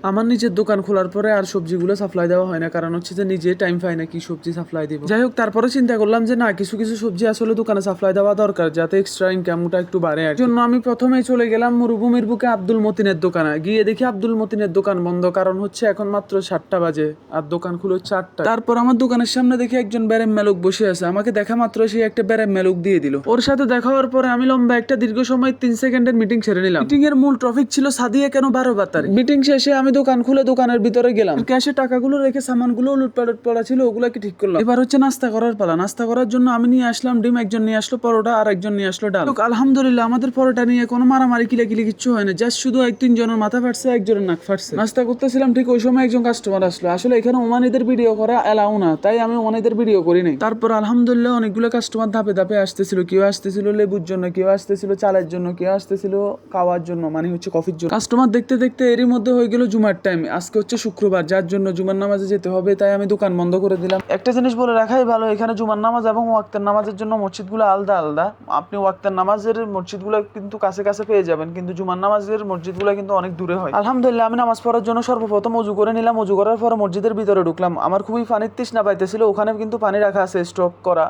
আমার নিজের দোকান খোলার পরে আর সবজিগুলো সাপ্লাই দেওয়া হয় না, কারণ হচ্ছে যে নিজে টাইম পাই না কি সবজি সাপ্লাই দিব। যাই হোক, তারপরে চিন্তা করলাম যে না, কিছু কিছু সবজি আসলে দোকানে সাপ্লাই দেওয়া দরকার, যাতে এক্সট্রা ইনকামটা একটু বাড়ে। এর জন্য আমি প্রথমেই চলে গেলাম মরুভূমির বুকে আব্দুল মতিনের দোকানে। গিয়ে দেখি আব্দুল মতিনের দোকান বন্ধ, কারণ হচ্ছে এখন মাত্র 7টা বাজে আর দোকান খুলে 4টা। তারপর আমার দোকানের সামনে দেখি একজন ব্যারেম মেলুক বসে আছে। আমাকে দেখা মাত্র সে একটা ব্যারেম মেলুক দিয়ে দিল। ওর সাথে দেখা হওয়ার পরে আমি লম্বা একটা দীর্ঘ সময় 3 সেকেন্ডের মিটিং ছেড়ে নিলাম। মিটিং এর মূল টপিক ছিল সাদিয়া কেন 12 বাতারে। মিটিং শেষে আমি দোকান খুলে দোকানের ভিতরে গেলাম, ক্যাশে টাকাগুলো রেখে সামানগুলো উলটপালট পড়া ছিল, ওগুলাকে ঠিক করলাম। এবার হচ্ছে নাস্তা করার পালা। নাস্তা করার জন্য আমি নিয়ে আসলাম ডিম, একজন নিয়ে আসলো পরোটা, আর একজন নিয়ে আসলো ডাল। আলহামদুলিল্লাহ আমাদের পরোটা নিয়ে কোনো মারামারি কিলাকিলি কিচ্ছু হয় না, জাস্ট শুধু 1-3 জনের মাথা ফাটছে, একজনের নাক ফাটছে। নাস্তা করতেছিলাম, ঠিক ওই সময় একজন কাস্টমার আসলো। আসলে এখানে ওমানিদের ভিডিও করা এলাও না, তাই আমি ওমানিদের ভিডিও করি নাই। তারপর আলহামদুলিল্লাহ অনেকগুলো কাস্টমার ধাপে ধাপে আসতেছিল। কেউ আসতেছিল লেবুর জন্য, কেউ আসতেছিল চালের জন্য, কেউ আসতেছিল খাওয়ার জন্য, মানে হচ্ছে কফির জন্য। কাস্টমার দেখতে দেখতে এরই মধ্যে হয়ে গেল জুমার টাইম। আজকে হচ্ছে শুক্রবার, যার জন্য জুমার নামাজে যেতে হবে, তাই আমি দোকান বন্ধ করে দিলাম। একটা জিনিস বলে রাখাই ভালো, এখানে জুমার নামাজ এবং ওয়াক্তের নামাজের জন্য মসজিদগুলো আলাদা আলাদা। আপনি ওয়াক্তের নামাজের মসজিদগুলো কিন্তু কাছে কাছে পেয়ে যাবেন, কিন্তু জুমার নামাজের মসজিদগুলো কিন্তু অনেক দূরে হয়। আলহামদুলিল্লাহ আমি নামাজ পড়ার জন্য সর্বপ্রথম ওযু করে নিলাম। ওযু করার পর মসজিদের ভিতরে ঢুকলাম। আমার খুবই পানির তৃষ্ণা পাইতেছিল, ওখানে কিন্তু পানি রাখা আছে স্টক করা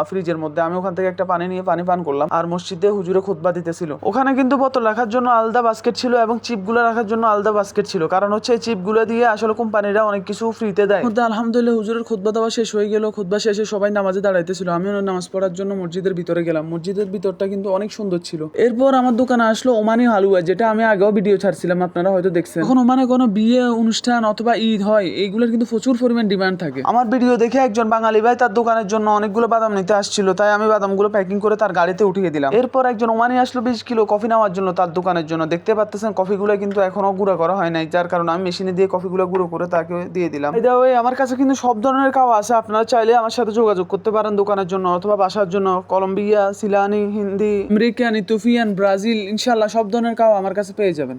ফ্রিজের মধ্যে। আমি ওখান থেকে একটা পানি নিয়ে পানি পান করলাম। আর মসজিদে হুজুরে খুতবা দিতেছিল, ওখানে কিন্তু বোতল রাখার জন্য আলাদা বাস্কেট ছিল এবং চিপগুলো রাখার জন্য আলাদা বাস্কেট ছিল, কারণ হচ্ছে এই চিপগুলো দিয়ে আসলে কোম্পানিরা অনেক কিছু ফ্রিতে দেয়। আলহামদুলিল্লাহ হুজুরের খুতবা দেওয়া শেষ হয়ে গেল। খুতবা শেষে সবাই নামাজে দাঁড়াইতেছিল, আমিও নামাজ পড়ার জন্য মসজিদের ভিতরে গেলাম। মসজিদের ভিতরটা কিন্তু অনেক সুন্দর ছিল। এরপর আমার দোকানে আসলো ওমানি হালুয়া, যেটা আমি আগেও ভিডিও ছাড়ছিলাম, আপনারা হয়তো দেখছেন। এখন ওমানে কোনো বিয়ে অনুষ্ঠান অথবা ঈদ হয়, এইগুলোর কিন্তু প্রচুর পরিমাণ ডিমান্ড থাকে। আমার ভিডিও দেখে একজন বাঙালি ভাই তার দোকানের জন্য অনেকগুলো বাদাম নিতে আসছিল, তাই আমি বাদামগুলো প্যাকিং করে তার গাড়িতে উঠিয়ে দিলাম। এরপর একজন ওমানি আসলো 20 কিলো কফি নেওয়ার জন্য তার দোকানের জন্য। দেখতে পাচ্ছেন কফিগুলো কিন্তু এখনো গুঁড়া করা হয় নাই, যার কারণে আমি মেশিনে দিয়ে কফিগুলো গুঁড়ো করে তাকে দিয়ে দিলাম। আমার কাছে কিন্তু সব ধরনের কাওয়া আছে, আপনারা চাইলে আমার সাথে যোগাযোগ করতে পারেন দোকানের জন্য অথবা বাসার জন্য। কলম্বিয়া, সিলানি, হিন্দি, আমেরিকান, ইথিওপিয়ান, ব্রাজিল, ইনশাআল্লাহ সব ধরনের কাওয়া আমার কাছে পেয়ে যাবেন।